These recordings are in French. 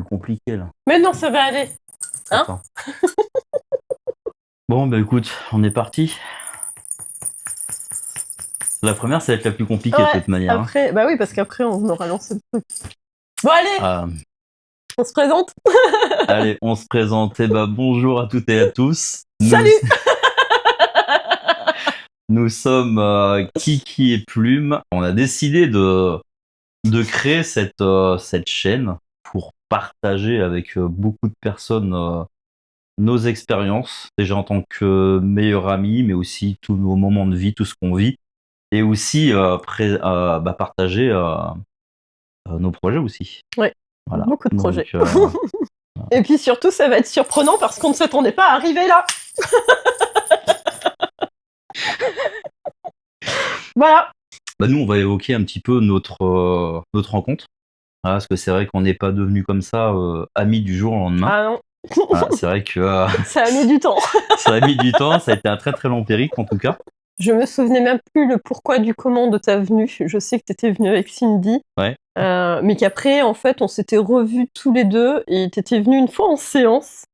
compliqué là. Mais non, ça va aller. Hein? Attends. Bon, bah écoute, on est parti. La première, ça va être la plus compliquée de toute manière. Après, bah oui, parce qu'après, on aura lancé le truc. Bon, allez, on se présente. Allez, on se présente. Eh bah, bonjour à toutes et à tous. Salut. Nous sommes Kiki et Plume. On a décidé de créer cette chaîne pour partager avec beaucoup de personnes nos expériences, déjà en tant que meilleurs amis, mais aussi tous nos moments de vie, tout ce qu'on vit, et aussi partager nos projets aussi. Ouais, voilà. beaucoup de projets. Donc, et puis surtout, ça va être surprenant parce qu'on ne s'attendait pas à arriver là. Voilà. Bah nous, on va évoquer un petit peu notre rencontre. Voilà, parce que c'est vrai qu'on n'est pas devenus comme ça amis du jour au lendemain. Ah non. Voilà, c'est vrai que ça a mis du temps. Ça a mis du temps, ça a été un très très long périple en tout cas. Je me souvenais même plus le pourquoi du comment de ta venue. Je sais que tu étais venu avec Cindy. Ouais. Mais qu'après, en fait, on s'était revus tous les deux et tu étais venu une fois en séance.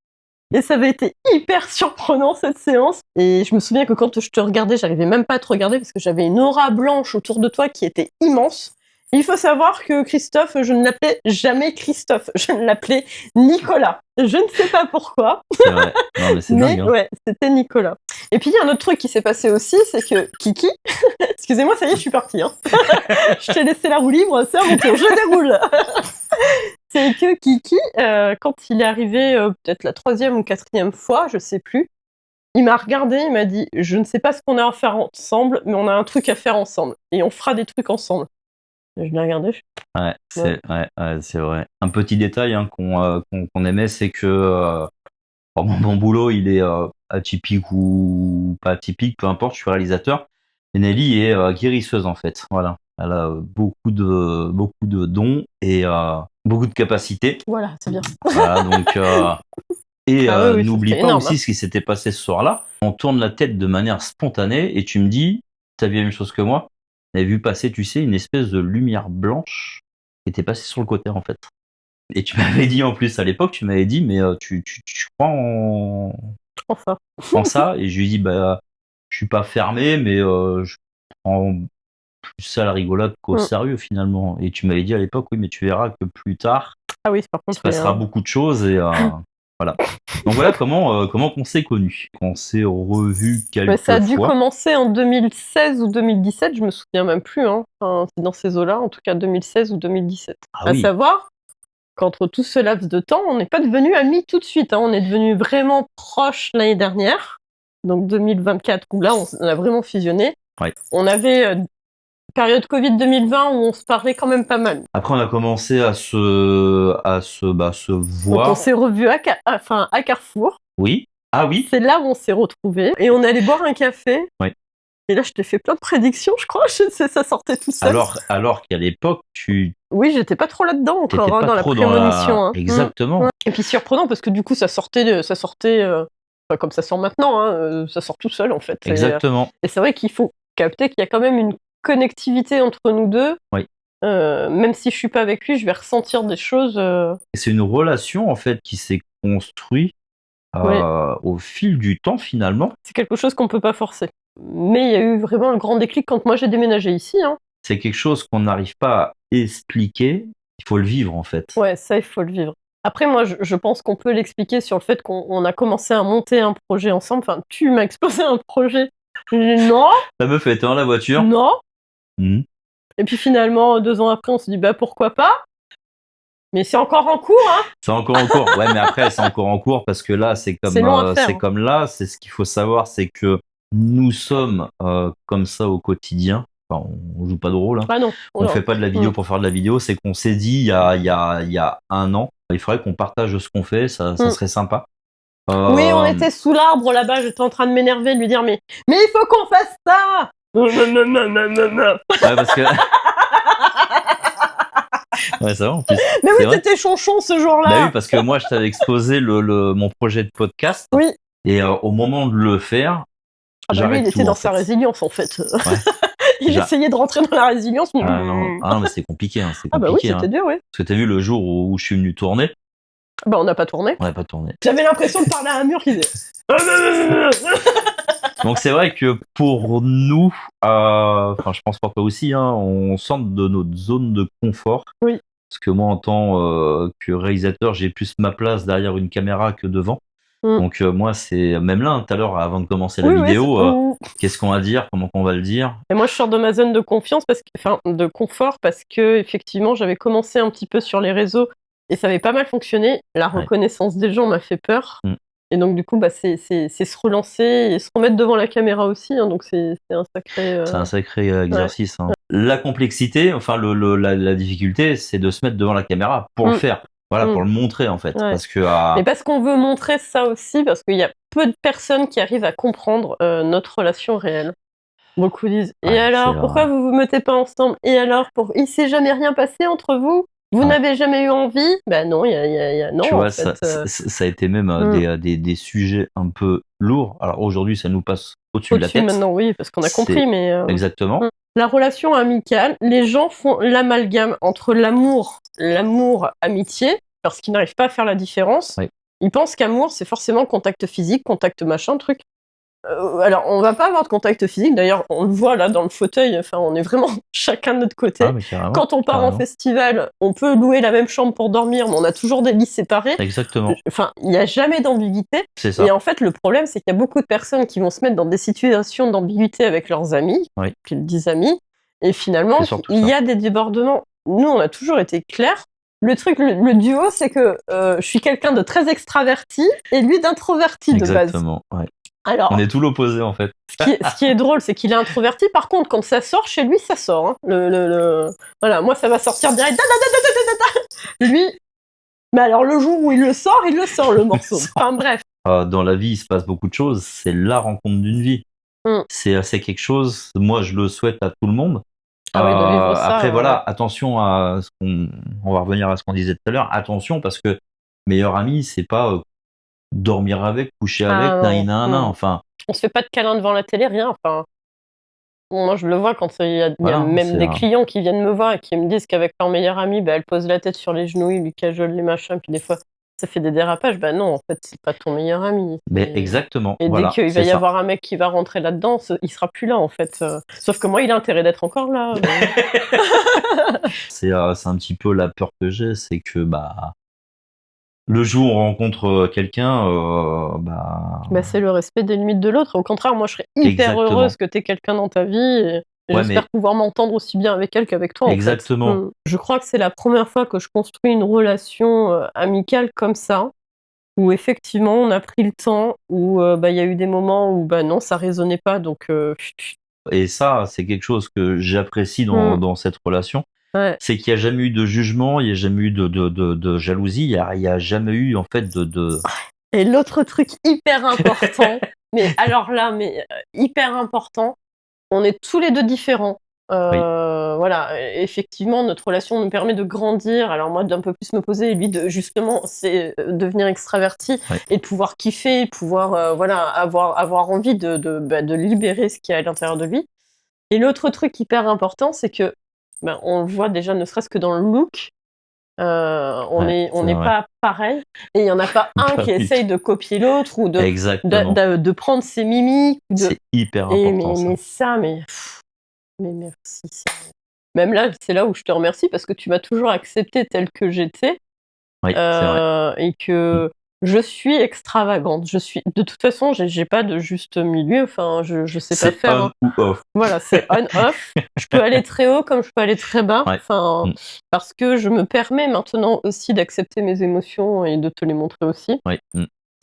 Et ça avait été hyper surprenant cette séance. Et je me souviens que quand je te regardais, j'arrivais même pas à te regarder parce que j'avais une aura blanche autour de toi qui était immense. Et il faut savoir que Christophe, je ne l'appelais jamais Christophe, je ne l'appelais Nicolas. Je ne sais pas pourquoi. C'est vrai. Non, mais c'est dingue. Hein. Ouais, c'était Nicolas. Et puis il y a un autre truc qui s'est passé aussi, c'est que Kiki, excusez-moi, ça y est, je suis partie. Hein. Je t'ai laissé la roue libre, c'est à mon tour, je déroule. C'est que Kiki, quand il est arrivé peut-être la 3e ou 4e fois, je sais plus, il m'a regardé, il m'a dit « Je ne sais pas ce qu'on a à faire ensemble, mais on a un truc à faire ensemble. Et on fera des trucs ensemble. » Je l'ai regardé. Ouais, c'est vrai. Un petit détail qu'on aimait, c'est que mon boulot, il est atypique ou pas atypique, peu importe, je suis réalisateur. Et Nelly est guérisseuse en fait. Voilà. Elle a beaucoup de dons et beaucoup de capacités. Voilà, c'est bien. Voilà, donc oui, n'oublie pas énorme, aussi ce qui s'était passé ce soir-là. On tourne la tête de manière spontanée et tu me dis, t'as vu la même chose que moi? On avait vu passer, tu sais, une espèce de lumière blanche qui était passée sur le côté en fait. Et tu m'avais dit en plus à l'époque, tu m'avais dit, mais tu crois en ça? Et je lui ai dit, bah, je suis pas fermé, mais je prends plus ça à la rigolade qu'au sérieux finalement. Et tu m'avais dit à l'époque, oui, mais tu verras que plus tard, par contre, il se passera beaucoup de choses et voilà. Donc voilà comment on s'est connus, qu'on s'est revus quelques fois. Ça a dû commencer en 2016 ou 2017, je me souviens même plus. Hein. Enfin, c'est dans ces eaux-là, en tout cas 2016 ou 2017. À savoir qu'entre tout ce laps de temps, on n'est pas devenus amis tout de suite. Hein. On est devenus vraiment proches l'année dernière, donc 2024, où là, on a vraiment fusionné. Ouais. On avait période Covid 2020 où on se parlait quand même pas mal. Après, on a commencé à se voir. Donc, on s'est revus à Carrefour. Oui. Ah oui. C'est là où on s'est retrouvés et on allait boire un café. Oui. Et là, je t'ai fait plein de prédictions, je crois. Ça sortait tout seul. Alors qu'à l'époque, Oui, j'étais pas trop là-dedans encore, dans la prémonition. Hein. Exactement. Ouais. Et puis surprenant parce que du coup, ça sortait comme ça sort maintenant. Hein, ça sort tout seul en fait. Exactement. Et c'est vrai qu'il faut capter qu'il y a quand même une connectivité entre nous deux. Oui. Même si je suis pas avec lui, je vais ressentir des choses. C'est une relation en fait qui s'est construite au fil du temps finalement. C'est quelque chose qu'on peut pas forcer. Mais il y a eu vraiment le grand déclic quand moi j'ai déménagé ici. Hein. C'est quelque chose qu'on n'arrive pas à expliquer. Il faut le vivre en fait. Ouais, ça il faut le vivre. Après moi je pense qu'on peut l'expliquer sur le fait qu'on a commencé à monter un projet ensemble. Enfin, tu m'as exposé un projet. Non. La meuf était dans la voiture. Non. Et puis finalement, 2 ans après, on se dit bah pourquoi pas. Mais c'est encore en cours, hein. C'est encore en cours. Ouais, mais après c'est encore en cours parce que là c'est comme là. C'est ce qu'il faut savoir, c'est que nous sommes comme ça au quotidien. Enfin, on joue pas de rôle. Hein. Ah non. On fait pas de la vidéo pour faire de la vidéo. C'est qu'on s'est dit il y a 1 an, il faudrait qu'on partage ce qu'on fait. Ça serait sympa. Oui, on était sous l'arbre là-bas. J'étais en train de m'énerver, de lui dire mais il faut qu'on fasse ça. Ouais, parce que. Ouais, ça va en plus. Mais oui, t'étais chonchon ce jour-là. Bah oui, parce que moi, je t'avais exposé mon projet de podcast. Oui. Et au moment de le faire, lui, il était dans sa résilience en fait. Ouais. Il essayait de rentrer dans la résilience. Ah non, mais c'est compliqué. Hein, bah oui, c'était dur, oui. Parce que t'as vu le jour où je suis venu tourner, Bah, on n'a pas tourné. On n'a pas tourné. J'avais l'impression de parler à un mur qui disait. Donc c'est vrai que pour nous, je pense pour toi aussi, hein, on sort de notre zone de confort. Oui. Parce que moi, en tant que réalisateur, j'ai plus ma place derrière une caméra que devant. Donc moi, c'est même là, tout à l'heure, avant de commencer la vidéo, qu'est-ce qu'on va dire, comment on va le dire. Et moi, je sors de ma zone de confiance, de confort, parce que effectivement, j'avais commencé un petit peu sur les réseaux et ça avait pas mal fonctionné. La reconnaissance des gens m'a fait peur. Et donc, du coup, c'est se relancer et se remettre devant la caméra aussi. Hein, donc, c'est un sacré... C'est un sacré exercice. Hein. La complexité, la difficulté, c'est de se mettre devant la caméra pour le faire. Voilà, pour le montrer, en fait. Parce que, Mais parce qu'on veut montrer ça aussi, parce qu'il y a peu de personnes qui arrivent à comprendre notre relation réelle. Beaucoup disent « Et alors, pourquoi vous vous mettez pas ensemble ? Et alors, il s'est jamais rien passé entre vous ? Vous n'avez jamais eu envie ?» Ben non, non. Tu vois, ça a été même des sujets un peu lourds. Alors aujourd'hui, ça nous passe au-dessus de la tête. Maintenant, oui, parce qu'on a compris, mais... Exactement. La relation amicale, les gens font l'amalgame entre l'amour, amitié, parce qu'ils n'arrivent pas à faire la différence. Oui. Ils pensent qu'amour, c'est forcément contact physique, contact machin, truc. Alors, on va pas avoir de contact physique. D'ailleurs, on le voit là dans le fauteuil. Enfin, on est vraiment chacun de notre côté. Quand on part en festival, on peut louer la même chambre pour dormir, mais on a toujours des lits séparés. Exactement. Enfin, il n'y a jamais d'ambiguïté. C'est ça. Et en fait, le problème, c'est qu'il y a beaucoup de personnes qui vont se mettre dans des situations d'ambiguïté avec leurs amis, qu'ils disent amis, et finalement, il y a des débordements. Nous, on a toujours été clairs. Le truc, le duo, c'est que je suis quelqu'un de très extraverti et lui d'introverti de base. Exactement. Ouais. Alors, on est tout l'opposé en fait. Ce qui est drôle, c'est qu'il est introverti. Par contre, quand ça sort chez lui, ça sort. Hein. Voilà, moi, ça va sortir direct. Lui, mais alors le jour où il le sort le morceau. Enfin bref. Dans la vie, il se passe beaucoup de choses. C'est la rencontre d'une vie. C'est quelque chose. Moi, je le souhaite à tout le monde. De vivre ça, après, voilà, attention à ce on va revenir à ce qu'on disait tout à l'heure. Attention, parce que meilleur ami, c'est pas dormir avec, coucher avec, enfin. On se fait pas de câlin devant la télé, rien. Enfin, moi je le vois quand il y a même des clients qui viennent me voir et qui me disent qu'avec leur meilleure amie, elle pose la tête sur les genoux, ils lui cajole les machins, puis des fois ça fait des dérapages. Non, en fait, c'est pas ton meilleur ami. Mais exactement. Et dès qu'il va y avoir un mec qui va rentrer là-dedans, il sera plus là en fait. Sauf que moi, il a intérêt d'être encore là. C'est un petit peu la peur que j'ai, c'est que le jour où on rencontre quelqu'un, c'est le respect des limites de l'autre. Au contraire, moi, je serais hyper heureuse que tu aies quelqu'un dans ta vie et j'espère pouvoir m'entendre aussi bien avec elle qu'avec toi. Exactement. En fait. Je crois que c'est la première fois que je construis une relation amicale comme ça, où effectivement, on a pris le temps, où y a eu des moments où non, ça résonnait pas. Donc, Et ça, c'est quelque chose que j'apprécie dans cette relation. Ouais. C'est qu'il n'y a jamais eu de jugement, il n'y a jamais eu de jalousie, il n'y a jamais eu en fait de... Et l'autre truc hyper important, hyper important, on est tous les deux différents. Voilà, effectivement, notre relation nous permet de grandir. Alors moi, d'un peu plus me poser, et lui, c'est devenir extraverti et de pouvoir kiffer, pouvoir avoir envie de libérer ce qu'il y a à l'intérieur de lui. Et l'autre truc hyper important, c'est que on le voit déjà, ne serait-ce que dans le look, on n'est pas pareil, et il n'y en a pas un qui essaye de copier l'autre ou de prendre ses mimiques. C'est hyper important. Mais merci. Même là, c'est là où je te remercie parce que tu m'as toujours accepté tel que j'étais. Oui, c'est vrai. Et que je suis extravagante. De toute façon, j'ai pas de juste milieu. Enfin, je sais pas faire. C'est on ou off. Voilà, c'est on-off. Je peux aller très haut comme je peux aller très bas. Enfin, parce que je me permets maintenant aussi d'accepter mes émotions et de te les montrer aussi. Oui.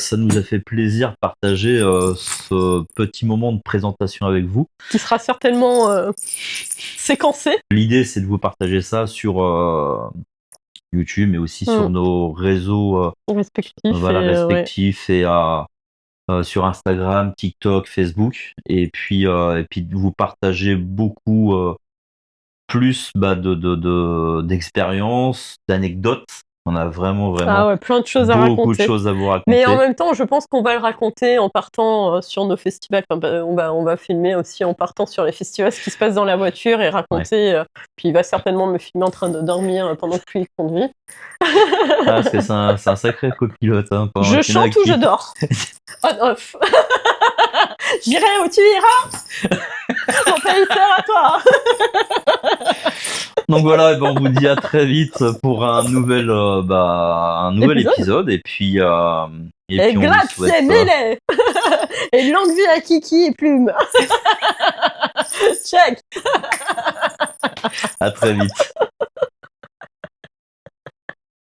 Ça nous a fait plaisir de partager ce petit moment de présentation avec vous. Qui sera certainement séquencé. L'idée, c'est de vous partager ça sur YouTube, mais aussi sur nos réseaux respectifs et sur Instagram, TikTok, Facebook. Et puis de vous partager beaucoup plus d'expériences, d'anecdotes. On a vraiment, Ah ouais, plein de choses à beaucoup de raconter. choses à vous raconter. Mais en même temps, je pense qu'on va le raconter en partant sur nos festivals. Enfin, on va filmer aussi en partant sur les festivals ce qui se passe dans la voiture et raconter. Puis il va certainement me filmer en train de dormir pendant que lui conduit. Parce que c'est un sacré copilote. Hein, Je chante ou je dors. On-off. J'irai où tu iras. Mon pays sera toi. Donc voilà, on vous dit à très vite pour un nouvel épisode. Et puis, on vous grazie souhaite... mille. Et longue vie à Kiki et Plume. Check. À très vite.